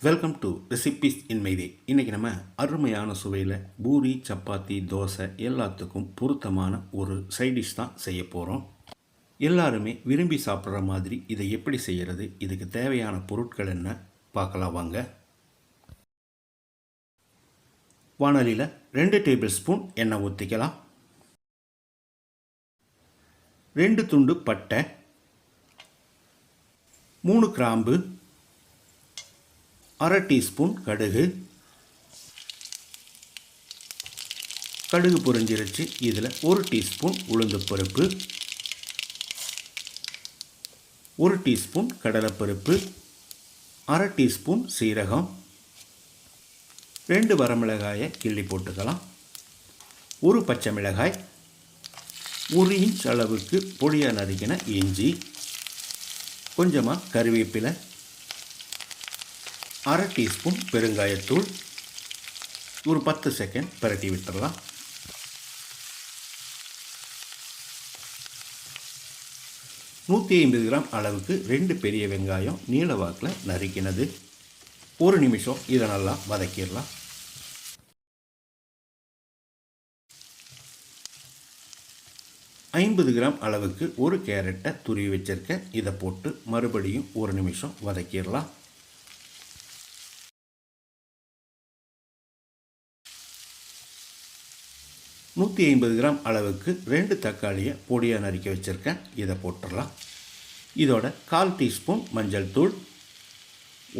Welcome to recipes in my way. இன்றைக்கி நம்ம அருமையான சுவையில் பூரி, சப்பாத்தி, தோசை எல்லாத்துக்கும் பொருத்தமான ஒரு சைடிஷ் தான் செய்ய போகிறோம். எல்லாருமே விரும்பி சாப்பிட்ற மாதிரி இதை எப்படி செய்கிறது, இதுக்கு தேவையான பொருட்கள் என்ன பார்க்கலாம் வாங்க. வாணலியில் 2 டேபிள் ஸ்பூன் எண்ணெய் ஊற்றிக்கலாம். 2 துண்டு பட்டை, 3 கிராம்பு, 1/2 டீஸ்பூன் கடுகு. கடுகு பொரிஞ்சிருச்சு. இதில் 1 டீஸ்பூன் உளுந்துப்பருப்பு, 1 டீஸ்பூன் கடலைப்பருப்பு, 1/2 டீஸ்பூன் சீரகம், 2 வரமிளகாயை கிள்ளி போட்டுக்கலாம், 1 பச்சை மிளகாய், 1 இன்ச் அளவுக்கு பொடியாக நறுக்கின இஞ்சி, கொஞ்சமாக கருவேப்பிலை, 1/2 டீஸ்பூன் பெருங்காயத்தூள். ஒரு 10 செகண்ட் பரட்டி விட்டுடலாம். நூற்றி 150 கிராம் அளவுக்கு 2 பெரிய வெங்காயம் நீல வாக்கில் நறுக்கினது. 1 நிமிஷம் இதை நல்லா வதக்கிடலாம். ஐம்பது கிராம் அளவுக்கு 1 கேரட்டை துருவி வச்சிருக்கேன். இதை போட்டு மறுபடியும் 1 நிமிஷம் வதக்கிடலாம். 150 கிராம் அளவுக்கு 2 தக்காளியை பொடியாக நறுக்கி வச்சுருக்கேன். இதை போட்டுடலாம். இதோட 1/4 டீஸ்பூன் மஞ்சள் தூள்,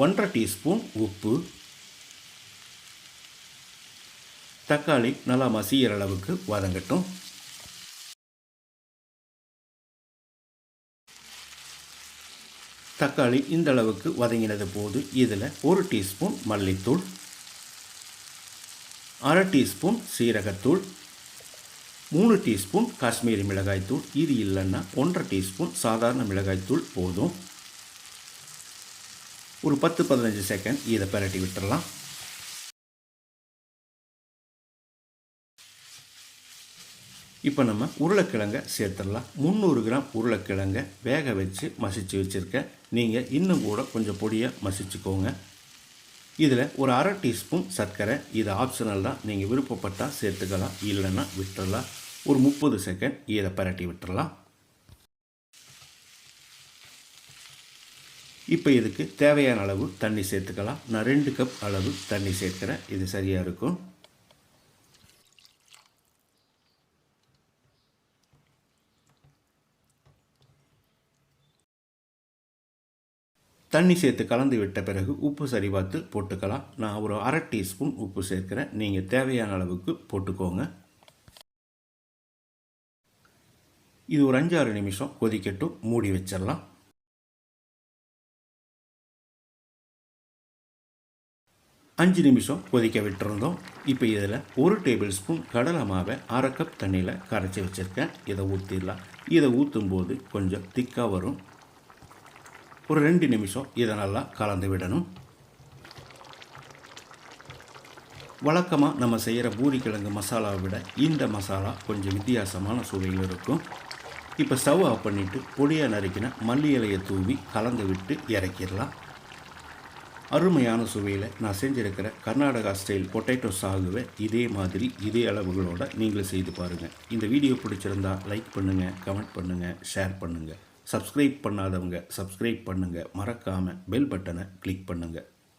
1/2 டீஸ்பூன் உப்பு. தக்காளி நல்லா மசிகிற அளவுக்கு வதங்கட்டும். தக்காளி இந்த அளவுக்கு வதங்கினது போது இதில் 1 டீஸ்பூன் மல்லித்தூள், 1/2 டீஸ்பூன் சீரகத்தூள், 3 டீஸ்பூன் காஷ்மீரி மிளகாய்த்தூள். இது இல்லைன்னா 1/2 டீஸ்பூன் சாதாரண மிளகாய்த்தூள் போதும். ஒரு 10-15 செகண்ட் இதை பரட்டி விட்டுடலாம். இப்போ நம்ம உருளைக்கிழங்கை சேர்த்துடலாம். 300 கிராம் உருளைக்கிழங்கை வேக வச்சு மசிச்சு வச்சுருக்கேன். நீங்கள் இன்னும் கூட கொஞ்சம் பொடியாக மசிச்சுக்கோங்க. இதில் ஒரு 1/2 டீஸ்பூன் சர்க்கரை. இது ஆப்ஷனல் தான், நீங்கள் விருப்பப்பட்டால் சேர்த்துக்கலாம், இல்லைன்னா விட்டுடலாம். ஒரு 30 செகண்ட் இதை பரட்டி விட்டுடலாம். இப்போ இதுக்கு தேவையான அளவு தண்ணி சேர்த்துக்கலாம். நான் 2 கப் அளவு தண்ணி சேர்க்கிறேன். இது சரியாக இருக்கும். தண்ணி சேர்த்து கலந்து விட்ட பிறகு உப்பு சரி பார்த்து போட்டுக்கலாம். நான் ஒரு 1/2 டீஸ்பூன் உப்பு சேர்க்கிறேன். நீங்கள் தேவையான அளவுக்கு போட்டுக்கோங்க. இது ஒரு 5-6 நிமிஷம் கொதிக்கட்டும். மூடி வச்சிடலாம். 5 நிமிஷம் கொதிக்க விட்டுருந்தோம். இப்போ இதில் 1 டேபிள் ஸ்பூன் கடலை மாவை 1/2 கப் தண்ணியில் கரைச்சி வச்சுருக்கேன். இதை ஊற்றிடலாம். இதை ஊற்றும் போது கொஞ்சம் திக்காக வரும். ஒரு 2 நிமிஷம் இதை நல்லா கலந்து விடணும். வழக்கமாக நம்ம செய்கிற பூரிக்கிழங்கு மசாலாவை விட இந்த மசாலா கொஞ்சம் வித்தியாசமான சுவையில் இருக்கும். இப்போ ஸ்டவ் ஆஃப் பண்ணிவிட்டு பொடியாக நறுக்கின மல்லி இலையை தூவி கலந்து விட்டு இறக்கிடலாம். அருமையான சுவையில் நான் செஞ்சுருக்கிற கர்நாடகா ஸ்டைல் பொட்டேட்டோ சாகுவை இதே மாதிரி இதே அளவுகளோடு நீங்களும் செய்து பாருங்கள். இந்த வீடியோ பிடிச்சிருந்தா லைக் பண்ணுங்கள், கமெண்ட் பண்ணுங்கள், ஷேர் பண்ணுங்கள். சப்ஸ்கிரைப் பண்ணாதவங்க சப்ஸ்கிரைப் பண்ணுங்கள். மறக்காமல் பெல் பட்டனை கிளிக் பண்ணுங்கள்.